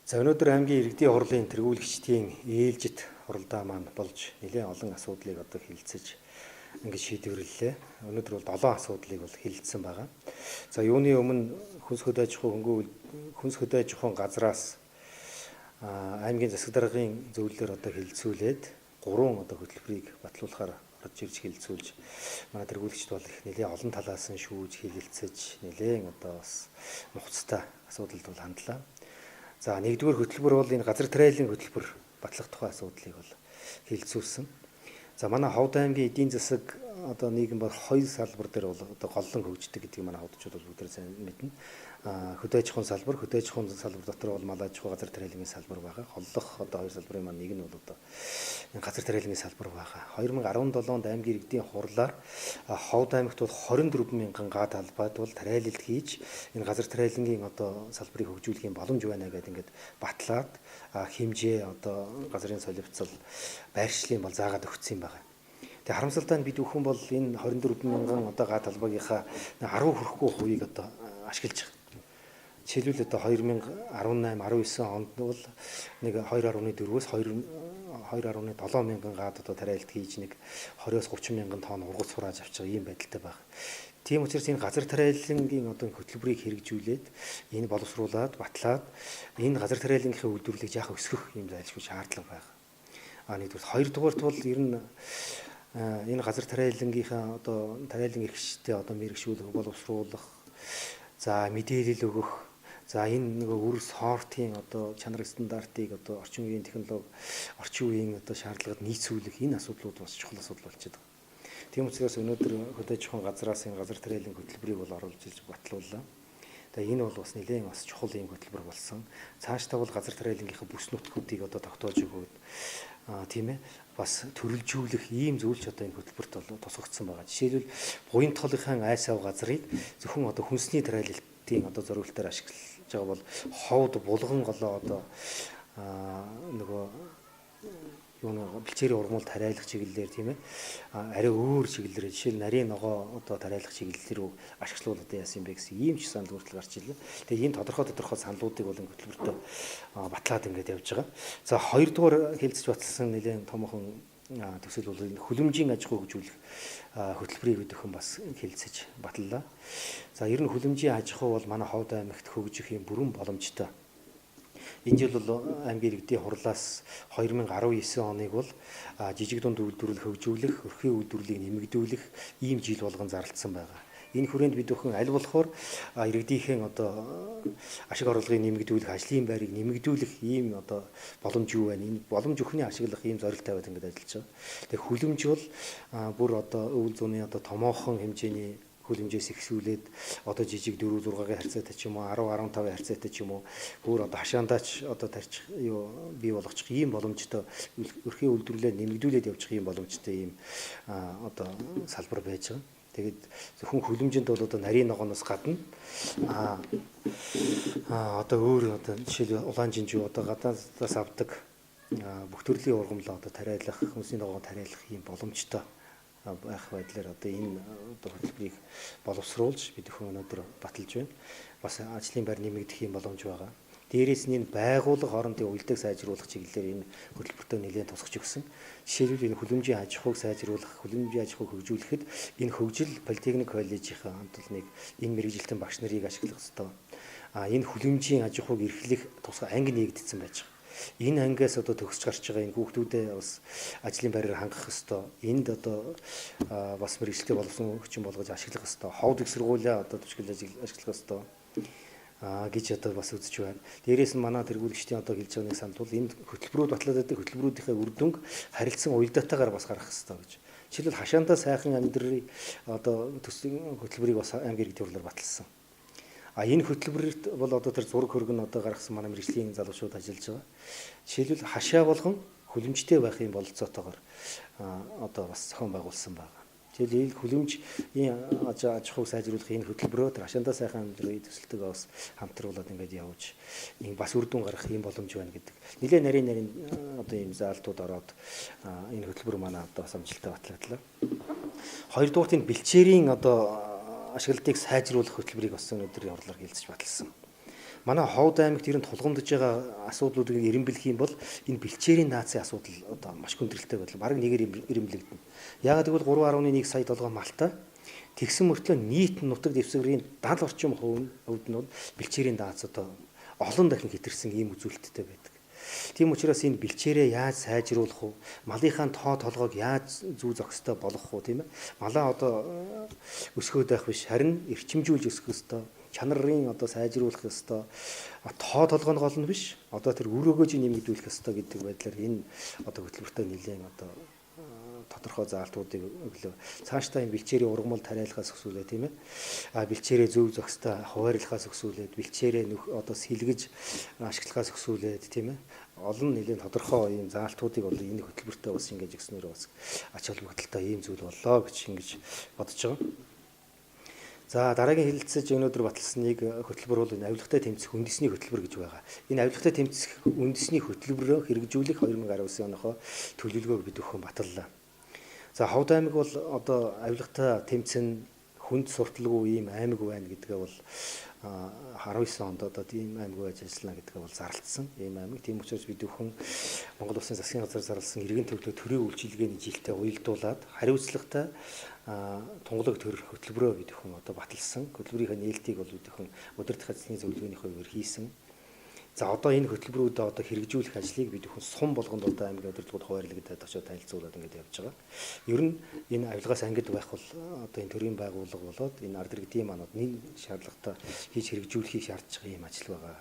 За өнөөдөр аймгийн иргэдийн хурлын тэргүүлэгчдийн ээлжит хуралдаа маань болж нэлээд олон асуудлыг одоо хилцэж ингэж шийдвэрлэлээ. Өнөөдөр бол 7 асуудлыг бол хилцсэн байгаа. За юуны өмнө хүнс хөдөө аж ахуйн газраас аймгийн засаг даргын зөвлөлөөр одоо хилцүүлээд 3 одоо хөтөлбөрийг батлуулахаар орж ирж хилцүүлж манай тэргүүлэгчд бол их нэлээд олон талаас нь шүүж хилэлцэж нэлээд одоо бас нухацтай асуудалд бол хандлаа. За нэгдүгээр хөтөлбөр бол энэ газар тариаллын хөтөлбөр батлах тухай асуудлыг бол хилцүүлсэн. За манай Ховд аймгийн эдийн засаг одоо нийгэм бол 2 салбар дээр бол одоо голлон хөгждөг гэдгийг манай ховдчууд бол бүгд сайн мэднэ. Хөдөө аж ахуйн салбар дотор бол мал аж ахуй газар тариаллын салбар байгаа. Холлох одоо 2 салбарын маань нэг нь бол одоо энэ газар тариаллын салбар байгаа. 2017 онд аймгийн иргэдийн хурлаар Ховд аймагт бол 24 мянган га талбайд бол тариалалт хийж энэ газар тариаллын одоо салбарыг хөгжүүлэхийн боломж байна гэдэг ингээд батлаад хэмжээ одоо газрын солилцол байршлын бол заагаад өгсөн юм байна. Тэгээ харамсалтай нь бид бүхэн бол энэ 24 мянган одоо га талбайгийнхаа 10 хүрэхгүй хувийг одоо ашиглаж байгаа. Жишээлбэл одоо 2018-19 онд бол нэг 2.4-өөс 2.7 мянган гад одоо тариалт хийж нэг 20-30 мянган тонн ургац хурааж авч байгаа ийм байдалтай байна. Тийм учраас энэ газар тариаллын одоо хөтөлбөрийг хэрэгжүүлээд энэ боловсруулад батлаад энэ газар тариаллынхаа үйлдвэрлэлийг жаахан өсгөх юм зайлшгүй шаардлага байна. Нэгдүгээр, хоёрдугаарт бол ер нь энэ газар тариаллынхаа одоо тариаллын эрхчтэй одоо мэрэгшүүлэх, боловсруулах, за мэдээлэл өгөх, за энэ нэг үр сортын одоо чанар стандартыг одоо орчин үеийн технологи, орчин үеийн одоо шаардлагад нийцүүлэх энэ асуудлууд бас чухал асуудал болчиход байна. Тийм учраас өнөөдөр хөдөө аж ахуйн газраас энэ газар тариаллын хөтөлбөрийг бол оруулж ирж батлууллаа. Тэгээ энэ бол бас нэлээд бас чухал юм хөтөлбөр болсон. Цаашдаа бол газар тариаллынхаа бүс нутгуудыг одоо тогтоож өгөөд тийм ээ бас төрөлжүүлэх ийм зүйлч одоо энэ хөтөлбөрт бол тусгагдсан байгаа. Жишээлбэл буян толгын айсав газрыг зөвхөн одоо хүнсний тариалалтын одоо зорилтоор ашиглаж байгаа бол ховд булган голоо одоо нөгөө юуны бэлчээрийн ургамал тариалах чиглэлээр тийм ээ арай өөр чиглэлээр жишээл нарийн ногоо одоо тариалах чиглэлээр ашиглуулад яасан юм бэ гэсэн ийм ч санал хүртэл гарч ирлээ. Тэгээ энэ тодорхой саналуудыг бол энэ хөтөлбөртөө батлаад ингээд явж байгаа. За хоёрдугаар хэлцэж баталсан нэлээд томхон төсөл бол энэ хүлэмжийн аж ахуй хөгжүүлэх хөтөлбөрийг өдөхөн бас хэлцэж баталлаа. За ер нь хүлэмжийн аж ахуй бол манай Ховд аймагт хөгжих юм бүрэн боломжтой. Энэ жил бол аймгийн иргэдийн хурлаас 2019 оныг бол жижиг дунд үйлдвэрлэл хөгжүүлэх, өрхийн үйлдвэрлэлийг нэмэгдүүлэх ийм жил болгон зарласан байгаа. Энэ хүрээнд бид бүхэн аль болохоор иргэдийнхээ одоо ашиг орлогыг нэмэгдүүлэх, ажлын байрыг нэмэгдүүлэх ийм одоо боломж юу байна? Энэ боломж өхний ашиглах ийм зорилт тавиад ингээд ажиллаж байгаа. Тэгээ хүлэмж бол бүр одоо өвөл зууны одоо томоохон хэмжээний хүлэмжээс ихсүүлээд одоо жижиг 4-6-гийн харьцаатай ч юм уу 10-15-ийн харьцаатай ч юм уу бүр одоо хашаандаач одоо тарчих юу бий болгочих ийм боломжтой өрхийн үйлдвэрлэлээ нэмэгдүүлээд явчих ийм боломжтой ийм одоо салбар байж байгаа. Тэгээд зөвхөн хүлэмжинд бол одоо нарийн ногооноос гадна одоо өөр одоо жишээл улаан жинжүү одоо гадаадаас авдаг бүх төрлийн ургамлаа одоо тариалах, хүнсний ногоон тариалах ийм боломжтой байх байдлаар одоо энэ одоо хөтөлбөрийг боловсруулж бид өхөн өнөөдөр баталж байна. Бас ажлын байр нэмэгдэх юм боломж байгаа. Дээрээс нь энэ байгууллага хоорондын уялдааг сайжруулах чиглэлээр энэ хөтөлбөртөө нэлээд тусгаж өгсөн. Жишээлбэл энэ хүлэмжийн аж ахуйг сайжруулах, хүлэмжийн аж ахуйг хөгжүүлэхэд энэ хөгжил политехник коллежийн хамтлагныг энэ мэрэгжилтэн багш нарыг ашиглах ёстой. Энэ хүлэмжийн аж ахуйг эрхлэх тусгай анги нэгдсэн байж байгаа. Энэ ангиас одоо төгсөж гарч байгаа энэ хүүхдүүдэд бас ажлын байраар хангах ёстой. Энд одоо бас мэрэгчлээ боловсон хүчин болгож ашиглах ёстой. Ховд их сургуулиа одоо төчгөл ашиглах ёстой гэж одоо бас үзэж байна. Дээрээс нь манай тэргүүлэгчдийн одоо хэлж байгаа нэг санал бол энэ хөтөлбөрүүд батлаад байдаг хөтөлбөрүүдийнхээ үр дүнг харилцан уялдаатайгаар бас гаргах ёстой гэж. Жишээлбэл хашаандаа сайхан амьдрын одоо төслийн хөтөлбөрийг бас аймгийн иргэдийн хурлаар баталсан. Энэ хөтөлбөрт бол одоо тэр зураг хөргөн одоо гаргасан манай мэрэгжлийн залуучууд ажиллаж байгаа. Жишээлбэл хашаа болгон хүлэмжтэй байх юм бололцоотойгоор одоо бас зохион байгуулсан байна. Жишээлбэл хүлэмжийн аж ахуйг сайжруулах энэ хөтөлбөрөөр тэр хашаандаа сайхан амьдрын төсөлтөд бас хамтруулаад ингээд явж бас үр дүн гаргах юм боломж байна гэдэг. Нилээ нарийн одоо ийм заалтууд ороод энэ хөтөлбөр манай одоо бас амжилттай батлаадлаа. Хоёрдугаарт энэ бэлчээрийн одоо ашиглалтыг сайжруулах хөтөлбөрийг бас өнөөдрийн хурлаар хэлцэж баталсан. манай Ховд аймагт ер нь тулгамдж байгаа асуудлуудыг ирэмблэх юм бол энэ бэлчээрийн наацын асуудал одоо маш хүндрэлтэй бодлоо. Бараг нэгээр ирэмблэгдэнэ. Яагаад гэвэл 3.1 сая толгой малтай тэгсэн мөртлөө нийт нутаг дэвсгэрийн 70 орчим хувьд нь бол бэлчээрийн наац одоо олон дахин хэтэрсэн ийм үзүүлэлттэй байдаг. Тийм учраас энэ бэлчээрээ яаж сайжруулах вэ? Малынхаа тоо толгойг яаж зүү зохистой болгох вэ, тийм ээ? Малаа одоо өсгөөд байх биш, харин эрчимжүүлж өсгөх ёстой. Чанарын одоо сайжруулах ёстой. Тоо толгой нь гол нь биш. Одоо тэр үр өгөөжийг нэмэгдүүлэх ёстой гэдэг байдлаар энэ одоо хөтөлбөртэй нэлээд одоо тодорхой заалтуудыг өглөө. Цаашдаа энэ бэлчээрийн ургамал тариалахаас өсвөлээ, тийм ээ. Бэлчээрээ зөв зохистой хуваарлахаас өсвөлээд бэлчээрээ одоо сэлгэж ашиглахаас өсвөлээд, тийм ээ. Олон нэлээд тодорхой ийм заалтуудыг бол энэ хөтөлбөртэй бас ингэж өгснөөр бас ач холбогдолтой ийм зүйл боллоо гэж ингэж бодож байгаа. За дараагийн хэлэлцэж өнөөдөр баталсныг хөтөлбөр бол энэ авилгатай тэмцэх үндэсний хөтөлбөр гэж байгаа. Энэ авилгатай тэмцэх үндэсний хөтөлбөрөөр хэрэгжүүлэх 2019 оныхоо төлөвлөгөөг бид өхөн баталлаа. За Ховд аймаг бол одоо авилгатай тэмцэн хүнд сурталгүй ийм аймаг байна гэдгээ бол 19 онд одоо тийм аймаг байж ажиллана гэдгээ бол зарлцсан ийм аймаг. Тийм учраас бид өхөн Монгол Улсын засгийн газар зарласан иргэн төвлөө төрийн үйлчилгээний жилдээ уялдуулаад хариуцлагатай тунгалаг төр хөтөлбөрөө бид өхөн одоо баталсан. Хөтөлбөрийн нээлтийг бол бид өхөн удирдах ажлын зөвлөгөөний хувьд хийсэн. За одоо энэ хөтөлбөрүүдэд одоо хэрэгжүүлэх ажлыг бид өхөн сум болгонд одоо аймгийн удирдлагууд хуваарлагдаад очоод танилцуулаад ингэж явж байгаа. Ер нь энэ авилгаас ангид байх бол одоо энэ төрийн байгууллага болоод энэ ард иргэдийн манад нэг шаардлагатай хийж хэрэгжүүлэхийг шаардж байгаа юм ажил байгаа.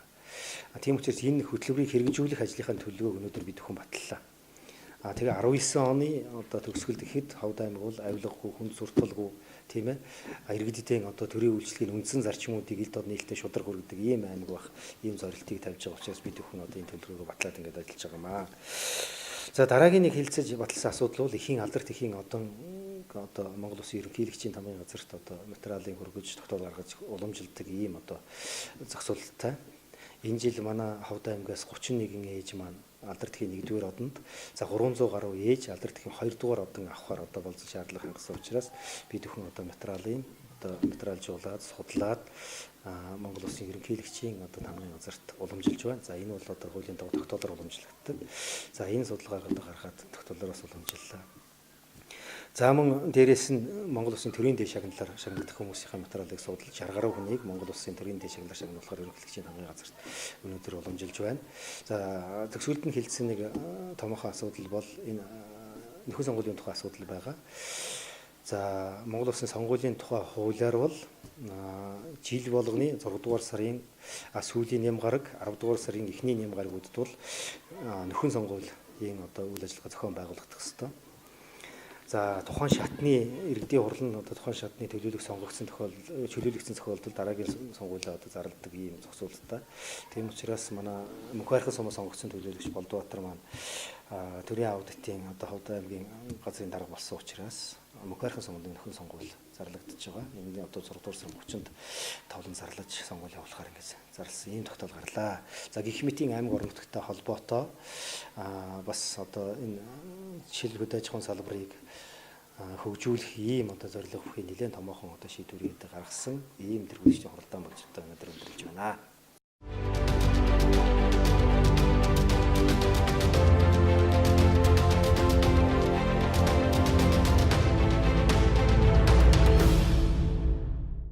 Тийм учраас энэ хөтөлбөрийг хэрэгжүүлэх ажлынхаа төлөвлөгөөг өнөөдөр бид өхөн баталлаа. Тэгээ 19 оны одоо төгсгөл гэхэд Ховд аймаг бол авилгагүй хүнд сурталгүй, тийм ээ. Иргэдийн одоо төрийн үйлчлэгийн үндсэн зарчмуудыг ил дод нээлттэй шударга хүргэдэг ийм аймаг байх, ийм зорилтыг тавьж байгаа учраас бид өхөн одоо энэ төлөвлөгөөгөө батлаад ингээд ажиллаж байгаа маа. За дараагийн нэг хэлэлцэж баталсан асуудал бол эхийн алдарт эхийн одоо Монгол Улсын ерөнхийлөгчийн тамгын газарт одоо материалын хөргөж тогтоол гаргаж уламжилдаг ийм одоо зохицуулалттай. Энэ жил манай Ховд аймгаас 31 ээж маань алдарт эхийн 1-р одонд за 300 гаруй ээж алдарт эхийн 2-р одон авахар одоо болцсон шаардлага хангасан учраас бид өхөн одоо материалжуулаад судлаад Монгол Улсын ерөнхийлөгчийн одоо тамгын газарт уламжилж байна. За энэ бол одоо хуулийн дагуу тогтоолоор уламжлагддаг. За энэ судалгааг одоо гаргаад тогтоолоороос уламжиллаа. За мөн дээрээс нь Монгол Улсын төрийн дэд шагналаар шагнагдах хүмүүсийн материалыг судалж 60 гаруй хүнийг Монгол Улсын төрийн дэд шагналаар шагнуулахаар ерөнхийлөгчийн тамгын газарт өнөөдөр уламжилж байна. За төгсгөлд нь хэлсэн нэг томоохон асуудал бол энэ нөхөн сонгуулийн тухай асуудал байгаа. За Монгол Улсын сонгуулийн тухай хуулиар бол жил болгоны 6 дугаар сарын сүүлийн нэм гараг 10 дугаар сарын эхний нэм гарагуудад бол нөхөн сонгуулийн одоо үйл ажиллагаа зохион байгуулагдах ёстой. За тухайн шатны иргэдийн хурал нь одоо тухайн шатны чөлөөлөгдсөн тохиолдолд дараагийн сонгуулиа одоо зарладаг ийм зохицуулалттай. Тийм учраас манай Мөнх хайрхан сумаас сонгогдсон төлөөлөгч Болдбаатар маань төрийн аудитын одоо Ховд аймгийн газрын дарга болсон учраас Мөнх хайрхан сумын нөхөн сонгуул зарлагдаж байгаа. Энэ одоо 6 дугаар сарын 30-нд тавлан зарлаж сонгуул явуулахаар ингэж зарласан ийм тогтоол гарлаа. За гэх мэтийн аймаг орон нутгтай холбоотой бас одоо энэ жишээл хөдөө аж ахуйн салбарыг хөгжүүлэх ийм одоо зорилго бүхий нэлээд томоохон одоо шийдвэрүүд гаргасан ийм тэргүүлэгчийн хуралдаан болж одоо өнөөдөр өндөрлж байна.